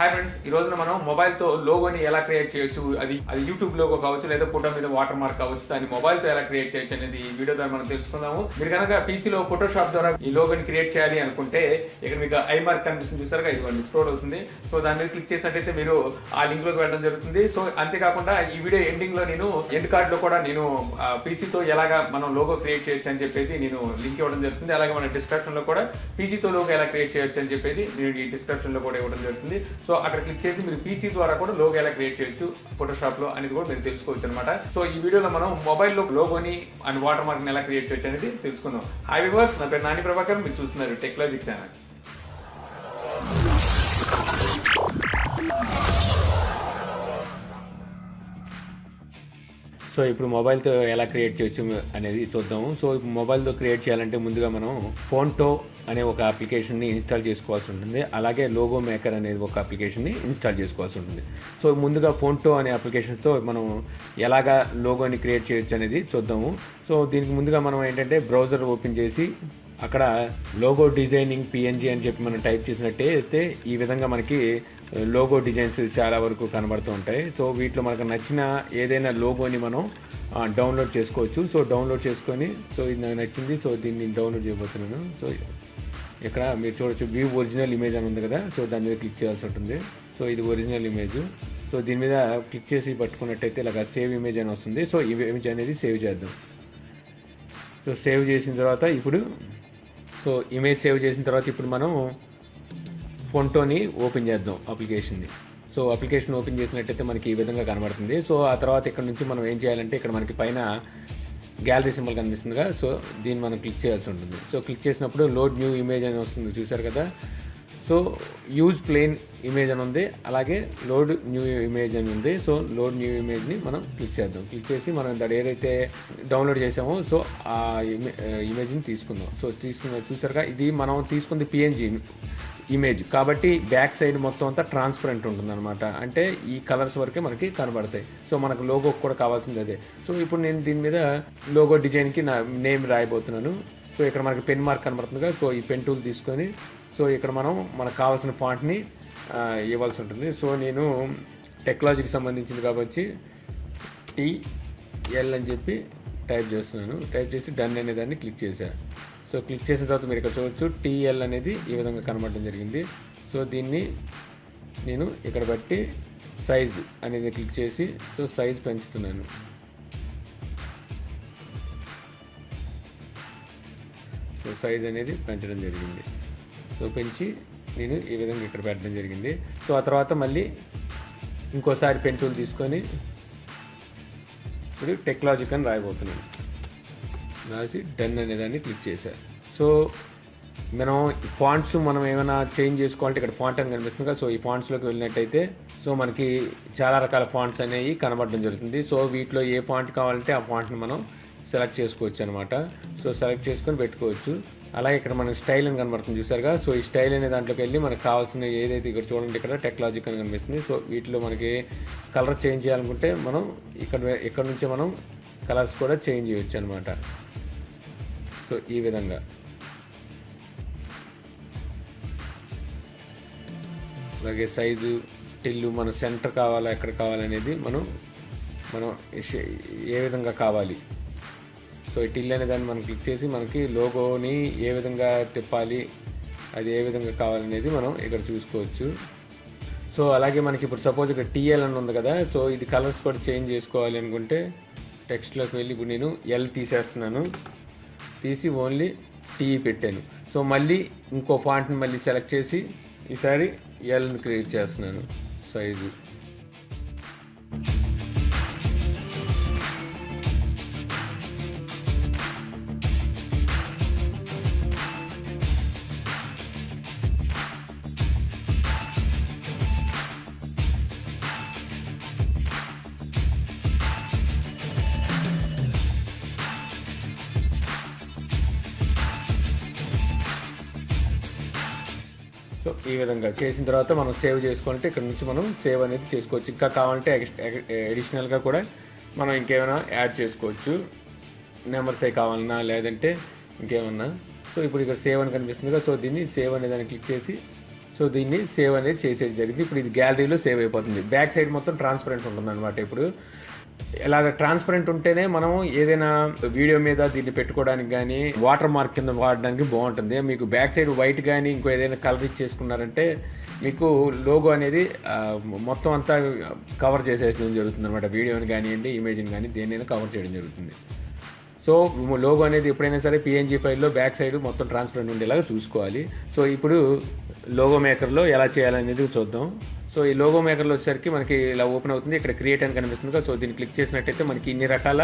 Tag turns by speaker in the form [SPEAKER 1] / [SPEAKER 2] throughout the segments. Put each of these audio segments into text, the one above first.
[SPEAKER 1] Hi friends, ఈ రోజున మనం మొబైల్తో లోగోని ఎలా క్రియేట్ చేయొచ్చు, అది యూట్యూబ్ లోగో కావచ్చు లేదా ఫోటో మీద వాటర్ మార్క్ కావచ్చు, దాన్ని మొబైల్తో ఎలా క్రియేట్ చేయొచ్చు అనేది ఈ వీడియో ద్వారా మనం తెలుసుకుందాము. మీరు కనుక పీసీలో ఫోటోషాప్ ద్వారా ఈ లోగోని క్రియేట్ చేయాలి అనుకుంటే ఇక్కడ మీకు ఐ మార్క్ కనిపిస్తుంది చూసారుగా, ఇదిగోండి స్క్రోల్ అవుతుంది. సో దాని మీద క్లిక్ చేసినట్టయితే మీరు ఆ లింక్ లోకి వెళ్ళడం జరుగుతుంది. సో అంతేకాకుండా ఈ వీడియో ఎండింగ్ లో నేను ఎండ్ కార్డ్ లో కూడా నేను పీసీతో ఎలాగా మనం లోగో క్రియేట్ చేయొచ్చు అని చెప్పేది నేను లింక్ ఇవ్వడం జరుగుతుంది. అలాగే మన డిస్క్రిప్షన్ లో కూడా పీసీతో లోగో ఎలా క్రియేట్ చేయొచ్చు అని చెప్పేది నేను ఈ డిస్క్రిప్షన్ లో కూడా ఇవ్వడం జరుగుతుంది. సో అక్కడ క్లిక్ చేసి మీరు పీసీ ద్వారా కూడా లోగో ఎలా క్రియేట్ చేయొచ్చు ఫోటోషాప్ లో అనేది కూడా మీరు తెలుసుకోవచ్చు అనమాట. సో ఈ వీడియోలో మనం మొబైల్లో లోగోని అండ్ వాటర్ మార్క్ ఎలా క్రియేట్ చేయొచ్చు అనేది తెలుసుకుందాం. హాయ్ వ్యూవర్స్, నా పేరు నాని ప్రభాకర్, మీరు చూస్తున్నారు టెక్లాజిక్ ఛానల్. సో ఇప్పుడు మొబైల్తో ఎలా క్రియేట్ చేయొచ్చు అనేది చూద్దాము. సో ఇప్పుడు మొబైల్తో క్రియేట్ చేయాలంటే ముందుగా మనం ఫోన్టో అనే ఒక అప్లికేషన్ని ఇన్స్టాల్ చేసుకోవాల్సి ఉంటుంది. అలాగే లోగో మేకర్ అనేది ఒక అప్లికేషన్ని ఇన్స్టాల్ చేసుకోవాల్సి ఉంటుంది. సో ముందుగా ఫోన్టో అనే అప్లికేషన్తో మనం ఎలాగా లోగోని క్రియేట్ చేయొచ్చు అనేది చూద్దాము. సో దీనికి ముందుగా మనం ఏంటంటే బ్రౌజర్ ఓపెన్ చేసి అక్కడ లోగో డిజైనింగ్ పిఎన్జీ అని చెప్పి మనం టైప్ చేసినట్టయితే ఈ విధంగా మనకి లోగో డిజైన్స్ చాలా వరకు కనబడుతూ ఉంటాయి. సో వీటిలో మనకు నచ్చిన ఏదైనా లోగోని మనం డౌన్లోడ్ చేసుకోవచ్చు. సో డౌన్లోడ్ చేసుకొని, సో ఇది నాకు నచ్చింది, సో దీన్ని డౌన్లోడ్ చేయబోతున్నాను. సో ఇక్కడ మీరు చూడొచ్చు వ్యూ ఒరిజినల్ ఇమేజ్ అని ఉంది కదా, సో దాని మీద క్లిక్ చేయాల్సి ఉంటుంది. సో ఇది ఒరిజినల్ ఇమేజ్. సో దీని మీద క్లిక్ చేసి పట్టుకున్నట్టయితే ఇలాగ సేవ్ ఇమేజ్ అని వస్తుంది. సో ఈ ఇమేజ్ అనేది సేవ్ చేద్దాం. సో సేవ్ చేసిన తర్వాత ఇప్పుడు ఇమేజ్ సేవ్ చేసిన తర్వాత ఇప్పుడు మనం ఫోన్టోని ఓపెన్ చేద్దాం అప్లికేషన్ని. సో అప్లికేషన్ ఓపెన్ చేసినట్టయితే మనకి ఈ విధంగా కనబడుతుంది. సో ఆ తర్వాత ఇక్కడ నుంచి మనం ఏం చేయాలంటే ఇక్కడ మనకి పైన గ్యాలరీ సింబల్ కనిపిస్తుందిగా, సో దీన్ని మనం క్లిక్ చేయాల్సి ఉంటుంది. సో క్లిక్ చేసినప్పుడు లోడ్ న్యూ ఇమేజ్ అని వస్తుంది చూసారు కదా. సో యూజ్ ప్లెయిన్ ఇమేజ్ అని ఉంది, అలాగే లోడ్ న్యూ ఇమేజ్ అని ఉంది. సో లోడ్ న్యూ ఇమేజ్ని మనం క్లిక్ చేద్దాం. క్లిక్ చేసి మనం దాన్ని ఏదైతే డౌన్లోడ్ చేసామో సో ఆ ఇమేజ్ని తీసుకుందాం. సో చూసారుగా, ఇది మనం తీసుకుంది పిఎన్జీ ఇమేజ్ కాబట్టి బ్యాక్ సైడ్ మొత్తం అంతా ట్రాన్స్పరెంట్ ఉంటుందన్నమాట. అంటే ఈ కలర్స్ వరకే మనకి కనబడతాయి. సో మనకు లోగో కూడా కావాల్సింది అదే. సో ఇప్పుడు నేను దీని మీద లోగో డిజైన్కి నా నేమ్ రాయబోతున్నాను. సో ఇక్కడ మనకి పెన్ మార్క్ కనబడుతుందిగా, సో ఈ పెన్ టూల్ తీసుకొని సో ఇక్కడ మనం మనకు కావాల్సిన ఫాంట్ని ఇవ్వాల్సి ఉంటుంది. సో నేను టెక్నాలజీకి సంబంధించింది కాబట్టి టిఎల్ అని చెప్పి టైప్ చేస్తున్నాను. టైప్ చేసి డన్ అనే దాన్ని క్లిక్ చేశాను. సో క్లిక్ చేసిన తర్వాత మీరు ఇక్కడ చూడవచ్చు టిఎల్ అనేది ఈ విధంగా కనబడడం జరిగింది. సో దీన్ని నేను ఇక్కడ బట్టి సైజ్ అనేది క్లిక్ చేసి సో సైజ్ పెంచుతున్నాను. సో సైజ్ అనేది పెంచడం జరిగింది. సో పెంచి నేను ఈ విధంగా ఇక్కడ పెట్టడం జరిగింది. సో ఆ తర్వాత మళ్ళీ ఇంకోసారి పెన్ టూల్ తీసుకొని ఇప్పుడు టెక్నాలజిక్ అని రాయబోతున్నాను. రాసి డన్ అనే దాన్ని క్లిక్ చేశాను. సో మనం ఫాంట్స్ మనం ఏమైనా చేంజ్ చేసుకోవాలంటే ఇక్కడ ఫాంట్ అని కనిపిస్తుంది కదా. సో ఈ ఫాంట్స్లోకి వెళ్ళినట్టయితే సో మనకి చాలా రకాల ఫాంట్స్ అనేవి కనబడడం జరుగుతుంది. సో వీటిలో ఏ ఫాంట్ కావాలంటే ఆ ఫాంట్ని మనం సెలెక్ట్ చేసుకోవచ్చు అనమాట. సో సెలెక్ట్ చేసుకొని పెట్టుకోవచ్చు. అలాగే ఇక్కడ మనకి స్టైల్ అని కనబడుతుంది చూసారుగా. సో ఈ స్టైల్ అనే దాంట్లోకి వెళ్ళి మనకు కావాల్సిన ఏదైతే ఇక్కడ చూడండి, ఇక్కడ టెక్నాలజిక్ అని కనిపిస్తుంది. సో వీటిలో మనకి కలర్ చేంజ్ చేయాలనుకుంటే మనం ఇక్కడ నుంచి మనం కలర్స్ కూడా చేంజ్ చేయొచ్చు అనమాట. సో ఈ విధంగా అలాగే సైజు టిల్లు మన సెంటర్ కావాలా ఎక్కడ కావాలనేది మనం ఏ విధంగా కావాలి. సో ఈ టిల్ అనే దాన్ని మనం క్లిక్ చేసి మనకి లోగోని ఏ విధంగా తిప్పాలి, అది ఏ విధంగా కావాలనేది మనం ఇక్కడ చూసుకోవచ్చు. సో అలాగే మనకి ఇప్పుడు సపోజ్ ఇక్కడ టీఎల్ అని ఉంది కదా. సో ఇది కలర్స్ కూడా చేంజ్ చేసుకోవాలి అనుకుంటే టెక్స్ట్లోకి వెళ్ళి ఇప్పుడు నేను ఎల్ తీసేస్తున్నాను. తీసి ఓన్లీ టీ పెట్టాను. సో మళ్ళీ ఇంకో ఫాంట్ని మళ్ళీ సెలెక్ట్ చేసి ఈసారి ఎల్ని క్రియేట్ చేస్తున్నాను సైజు. సో ఈ విధంగా చేసిన తర్వాత మనం సేవ్ చేసుకోవాలంటే ఇక్కడ నుంచి మనం సేవ్ అనేది చేసుకోవచ్చు. ఇంకా కావాలంటే అడిషనల్గా కూడా మనం ఇంకేమైనా యాడ్ చేసుకోవచ్చు. నెంబర్స్ కావాలన్నా లేదంటే ఇంకేమన్నా. సో ఇప్పుడు ఇక్కడ సేవ్ అని కనిపిస్తుంది కదా. సో దీన్ని సేవ్ అనే దాన్ని క్లిక్ చేసి సో దీన్ని సేవ్ అనేది చేసేది జరిగింది. ఇప్పుడు ఇది గ్యాలరీలో సేవ్ అయిపోతుంది. బ్యాక్ సైడ్ మొత్తం ట్రాన్స్పరెంట్ ఉంటుందన్నమాట. ఇప్పుడు ఇలాగ ట్రాన్స్పరెంట్ ఉంటేనే మనం ఏదైనా వీడియో మీద దీన్ని పెట్టుకోవడానికి కానీ వాటర్ మార్క్ కింద వాడడానికి బాగుంటుంది. మీకు బ్యాక్ సైడ్ వైట్ కానీ ఇంకో ఏదైనా కలర్ ఇచ్చేసుకున్నారంటే మీకు లోగో అనేది మొత్తం అంతా కవర్ చేసేయడం జరుగుతుంది అనమాట. వీడియోని కానివ్వండి, ఇమేజ్ని కానీ దేన్నైనా కవర్ చేయడం జరుగుతుంది. సో లోగో అనేది ఎప్పుడైనా సరే పిఎన్జీ ఫైల్లో బ్యాక్ సైడ్ మొత్తం ట్రాన్స్పరెంట్ ఉండేలాగా చూసుకోవాలి. సో ఇప్పుడు లోగో మేకర్లో ఎలా చేయాలనేది చూద్దాం. సో ఈ లోగో మేకర్లో వచ్చేసరికి మనకి ఇలా ఓపెన్ అవుతుంది. ఇక్కడ క్రియేట్ అని కనిపిస్తుంది కదా. సో దీన్ని క్లిక్ చేసినట్టయితే మనకి ఇన్ని రకాల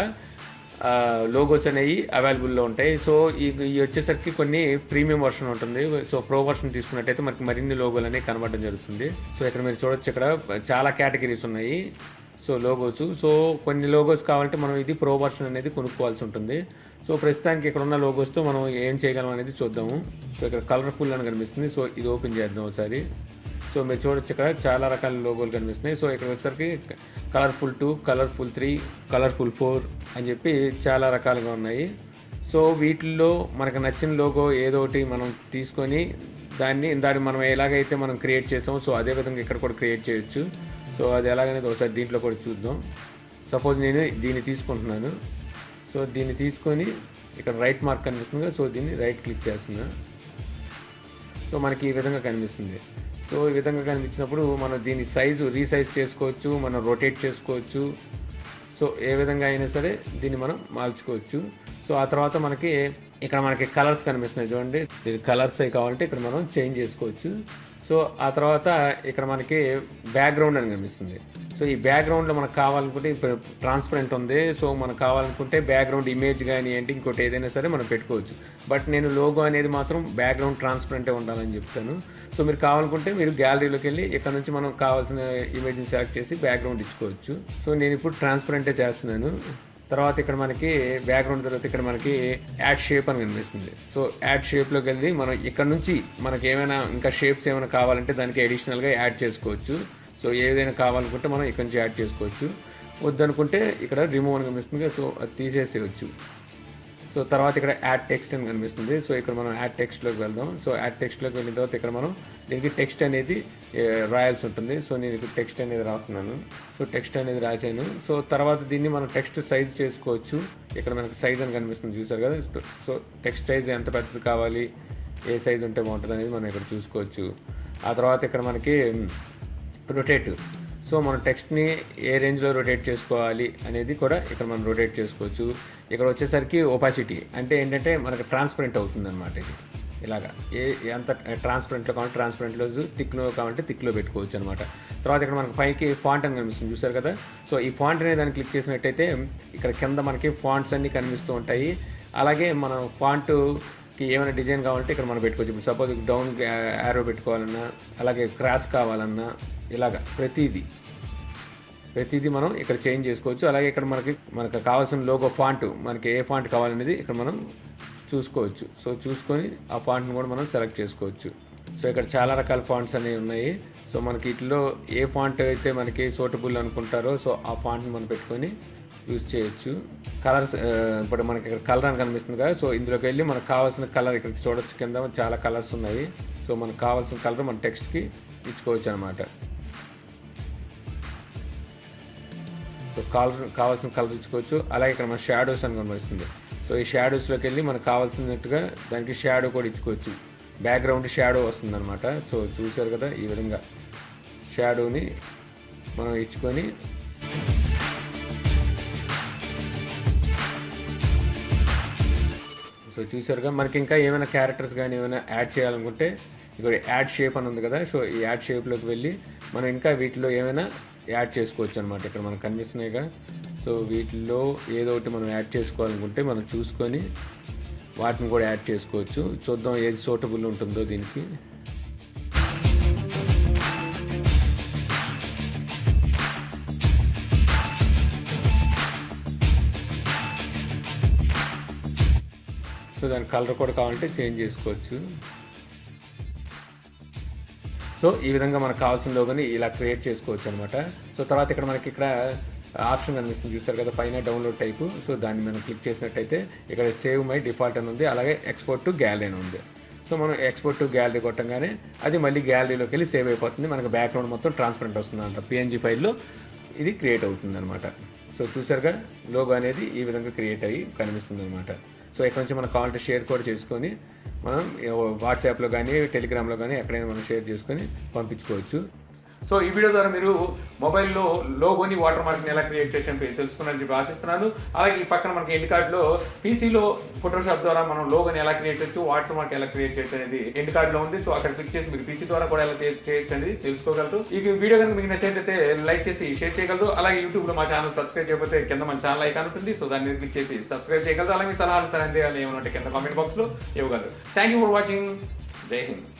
[SPEAKER 1] లోగోస్ అనేవి అవైలబుల్లో ఉంటాయి. సో ఈ వచ్చేసరికి కొన్ని ప్రీమియం వర్షన్ ఉంటుంది. సో ప్రో వర్షన్ తీసుకున్నట్టయితే మనకి మరిన్ని లోగోలు అనేవి కనబడడం జరుగుతుంది. సో ఇక్కడ మీరు చూడొచ్చు, ఇక్కడ చాలా కేటగిరీస్ ఉన్నాయి. సో లోగోస్, సో కొన్ని లోగోస్ కావాలంటే మనం ఇది ప్రో వర్షన్ అనేది కొనుక్కోవాల్సి ఉంటుంది. సో ప్రస్తుతానికి ఇక్కడ ఉన్న లోగోస్తో మనం ఏం చేయగలం అనేది చూద్దాము. సో ఇక్కడ కలర్ఫుల్ అని కనిపిస్తుంది. సో ఇది ఓపెన్ చేద్దాం ఒకసారి. సో మీరు చూడొచ్చు, ఇక్కడ చాలా రకాల లోగోలు కనిపిస్తున్నాయి. సో ఇక్కడ వచ్చేసరికి కలర్ఫుల్ 2, కలర్ఫుల్ 3, కలర్ఫుల్ 4 అని చెప్పి చాలా రకాలుగా ఉన్నాయి. సో వీటిల్లో మనకు నచ్చిన లోగో ఏదో ఒకటి మనం తీసుకొని దాన్ని మనం ఎలాగైతే మనం క్రియేట్ చేసామో సో అదే విధంగా ఇక్కడ కూడా క్రియేట్ చేయొచ్చు. సో అది ఎలాగనేది ఒకసారి దీంట్లో కూడా చూద్దాం. సపోజ్ నేను దీన్ని తీసుకుంటున్నాను. సో దీన్ని తీసుకొని ఇక్కడ రైట్ మార్క్ కనిపిస్తుంది కదా. సో దీన్ని రైట్ క్లిక్ చేస్తున్నా. సో మనకి ఈ విధంగా కనిపిస్తుంది. సో ఈ విధంగా కనిపించినప్పుడు మనం దీని సైజు రీసైజ్ చేసుకోవచ్చు, మనం రొటేట్ చేసుకోవచ్చు. సో ఏ విధంగా అయినా సరే దీన్ని మనం మార్చుకోవచ్చు. సో ఆ తర్వాత మనకి ఇక్కడ మనకి కలర్స్ కనిపిస్తున్నాయి చూడండి. దీని కలర్స్ అవి కావాలంటే ఇక్కడ మనం చేంజ్ చేసుకోవచ్చు. సో ఆ తర్వాత ఇక్కడ మనకి బ్యాక్గ్రౌండ్ అని కనిపిస్తుంది. సో ఈ బ్యాక్గ్రౌండ్లో మనకు కావాలనుకుంటే ఇప్పుడు ట్రాన్స్పరెంట్ ఉంది. సో మనకు కావాలనుకుంటే బ్యాక్గ్రౌండ్ ఇమేజ్ కానీ ఏంటి ఇంకోటి ఏదైనా సరే మనం పెట్టుకోవచ్చు. బట్ నేను లోగో అనేది మాత్రం బ్యాక్గ్రౌండ్ ట్రాన్స్పరెంటే ఉండాలని చెప్తాను. సో మీరు కావాలనుకుంటే మీరు గ్యాలరీలోకి వెళ్ళి ఇక్కడ నుంచి మనం కావాల్సిన ఇమేజ్ని సెలెక్ట్ చేసి బ్యాక్గ్రౌండ్ ఇచ్చుకోవచ్చు. సో నేను ఇప్పుడు ట్రాన్స్పరెంటే చేస్తున్నాను. తర్వాత ఇక్కడ మనకి బ్యాక్గ్రౌండ్ తర్వాత ఇక్కడ మనకి యాడ్ షేప్ అని కనిపిస్తుంది. సో యాడ్ షేప్లోకి వెళ్ళి మనం ఇక్కడ నుంచి మనకి ఏమైనా ఇంకా షేప్స్ ఏమైనా కావాలంటే దానికి అడిషనల్గా యాడ్ చేసుకోవచ్చు. సో ఏదైనా కావాలనుకుంటే మనం ఇక్కడ నుంచి యాడ్ చేసుకోవచ్చు. వద్దనుకుంటే ఇక్కడ రిమూవ్ అని కనిపిస్తుంది. సో అది తీసేసేయచ్చు. సో తర్వాత ఇక్కడ యాడ్ టెక్స్ట్ అని కనిపిస్తుంది. సో ఇక్కడ మనం యాడ్ టెక్స్ట్లోకి వెళ్దాం. సో యాడ్ టెక్స్ట్లోకి వెళ్ళిన తర్వాత ఇక్కడ మనం దీనికి టెక్స్ట్ అనేది రాయాల్సి ఉంటుంది. సో నేను ఇక్కడ టెక్స్ట్ అనేది రాస్తున్నాను. సో టెక్స్ట్ అనేది రాసాను. సో తర్వాత దీన్ని మనం టెక్స్ట్ సైజ్ చేసుకోవచ్చు. ఇక్కడ మనకి సైజ్ అని కనిపిస్తుంది చూసారు కదా. సో టెక్స్ట్ సైజ్ ఎంత పెద్దది కావాలి, ఏ సైజ్ ఉంటే బాగుంటుంది అనేది మనం ఇక్కడ చూసుకోవచ్చు. ఆ తర్వాత ఇక్కడ మనకి రొటేట్. సో మనం టెక్స్ట్ని ఏ రేంజ్లో రొటేట్ చేసుకోవాలి అనేది కూడా ఇక్కడ మనం రొటేట్ చేసుకోవచ్చు. ఇక్కడ వచ్చేసరికి ఒపాసిటీ అంటే ఏంటంటే మనకు ట్రాన్స్పరెంట్ అవుతుంది అనమాట. ఇది ఇలాగా ఎంత ట్రాన్స్పరెంట్లో కావాలంటే ట్రాన్స్పరెంట్లో, థిక్లో కావాలంటే థిక్లో పెట్టుకోవచ్చు అనమాట. తర్వాత ఇక్కడ మనకి పైకి ఫాంట్ అని కనిపిస్తుంది చూసారు కదా. సో ఈ ఫాంట్ అనేది దాన్ని క్లిక్ చేసినట్టయితే ఇక్కడ కింద మనకి ఫాంట్స్ అన్నీ కనిపిస్తూ ఉంటాయి. అలాగే మనం ఫాంట్కి ఏమైనా డిజైన్ కావాలంటే ఇక్కడ మనం పెట్టుకోవచ్చు. ఇప్పుడు సపోజ్ డౌన్ యారో పెట్టుకోవాలన్నా, అలాగే క్రాస్ కావాలన్నా, ఇలాగా ప్రతిదీ మనం ఇక్కడ చేంజ్ చేసుకోవచ్చు. అలాగే ఇక్కడ మనకు కావాల్సిన లోగో ఫాంట్ మనకి ఏ ఫాంట్ కావాలనేది ఇక్కడ మనం చూసుకోవచ్చు. సో చూసుకొని ఆ ఫాంట్ని కూడా మనం సెలెక్ట్ చేసుకోవచ్చు. సో ఇక్కడ చాలా రకాల ఫాంట్స్ అనేవి ఉన్నాయి. సో మనకి వీటిలో ఏ ఫాంట్ అయితే మనకి సూటబుల్ అనుకుంటారో సో ఆ ఫాంట్ని మనం పెట్టుకొని యూజ్ చేయొచ్చు. కలర్స్ ఇప్పుడు మనకి ఇక్కడ కలర్ అని కనిపిస్తుంది కదా. సో ఇందులోకి వెళ్ళి మనకు కావాల్సిన కలర్ ఇక్కడ చూడొచ్చు, కింద చాలా కలర్స్ ఉన్నాయి. సో మనకు కావాల్సిన కలర్ మన టెక్స్ట్కి ఇచ్చుకోవచ్చు అనమాట. సో కావాల్సిన కలర్ ఇచ్చుకోవచ్చు. అలాగే ఇక్కడ మన షాడోస్ అని కనిపిస్తుంది. సో ఈ షాడోస్లోకి వెళ్ళి మనకు కావాల్సినట్టుగా దానికి షాడో కూడా ఇచ్చుకోవచ్చు. బ్యాక్గ్రౌండ్ షాడో వస్తుంది అనమాట. సో చూసారు కదా, ఈ విధంగా షాడోని మనం ఇచ్చుకొని సో చూసారుగా మనకి ఇంకా ఏమైనా క్యారెక్టర్స్ కానీ ఏమైనా యాడ్ చేయాలనుకుంటే ఇక్కడ యాడ్ షేప్ అని ఉంది కదా. సో ఈ యాడ్ షేప్లోకి వెళ్ళి మనం ఇంకా వీటిలో ఏమైనా యాడ్ చేసుకోవచ్చు అనమాట. ఇక్కడ మనకు కనిపిస్తున్నాయిగా. సో వీటిల్లో ఏదో ఒకటి మనం యాడ్ చేసుకోవాలనుకుంటే మనం చూసుకొని వాటిని కూడా యాడ్ చేసుకోవచ్చు. చూద్దాం ఏది సూటబుల్ ఉంటుందో దీనికి. సో దాని కలర్ కూడా కావాలంటే చేంజ్ చేసుకోవచ్చు. సో ఈ విధంగా మనకు కావాల్సిన లోగోని ఇలా క్రియేట్ చేసుకోవచ్చు అనమాట. సో తర్వాత ఇక్కడ మనకి ఆప్షన్ కనిపిస్తుంది చూస్తారు కదా పైన డౌన్లోడ్ టైపు. సో దాన్ని మనం క్లిక్ చేసినట్టయితే ఇక్కడ సేవ్ మై డిఫాల్ట్ అని ఉంది, అలాగే ఎక్స్పోర్ట్ టు గ్యాలరీ అని ఉంది. సో మనం ఎక్స్పోర్ట్ టు గ్యాలరీ కొట్టంగానే అది మళ్ళీ గ్యాలరీలోకి వెళ్ళి సేవ్ అయిపోతుంది. మనకు బ్యాక్గ్రౌండ్ మొత్తం ట్రాన్స్పరెంట్ వస్తుంది అంట. పిఎన్జీ ఫైల్లో ఇది క్రియేట్ అవుతుంది అనమాట. సో చూసారుగా లోగో అనేది ఈ విధంగా క్రియేట్ అయ్యి కనిపిస్తుంది అనమాట. సో ఇక్కడ నుంచి మనం కావాలంటే షేర్ కూడా చేసుకొని మనం వాట్సాప్లో కానీ టెలిగ్రామ్లో కానీ ఎక్కడైనా మనం షేర్ చేసుకొని పంపించుకోవచ్చు. సో ఈ వీడియో ద్వారా మీరు మొబైల్లో లోగోని వాటర్ మార్క్ని ఎలా క్రియేట్ చేయొచ్చని తెలుసుకున్నారని చెప్పి ఆశిస్తున్నాను. అలాగే ఈ పక్కన మనకి ఎండ్ కార్డ్లో పీసీలో ఫోటోషాప్ ద్వారా మనం లోగోని ఎలా క్రియేట్ చేయొచ్చు, వాటర్ మార్క్ ఎలా క్రియేట్ చేయొచ్చు అనేది ఎండ్ కార్డ్లో ఉంది. సో అక్కడ క్లిక్ చేసి మీరు పీసీ ద్వారా కూడా ఎలా చేయొచ్చు అనేది తెలుసుకోగలరు. ఈ వీడియో కనుక మీకు నచ్చినట్లయితే లైక్ చేసి షేర్ చేయగలరు. అలాగే యూట్యూబ్లో మా ఛానల్ సబ్స్క్రైబ్ చేయకపోతే కింద మన ఛానల్ ఐకాన్ ఉంటుంది. సో దాన్ని క్లిక్ చేసి సబ్స్క్రైబ్ చేయగలరు. అలాగే సలహాలు ఏమంటే కింద కామెంట్ బాక్స్లో ఇవ్వగలరు. Thank you for watching. జై హింద్.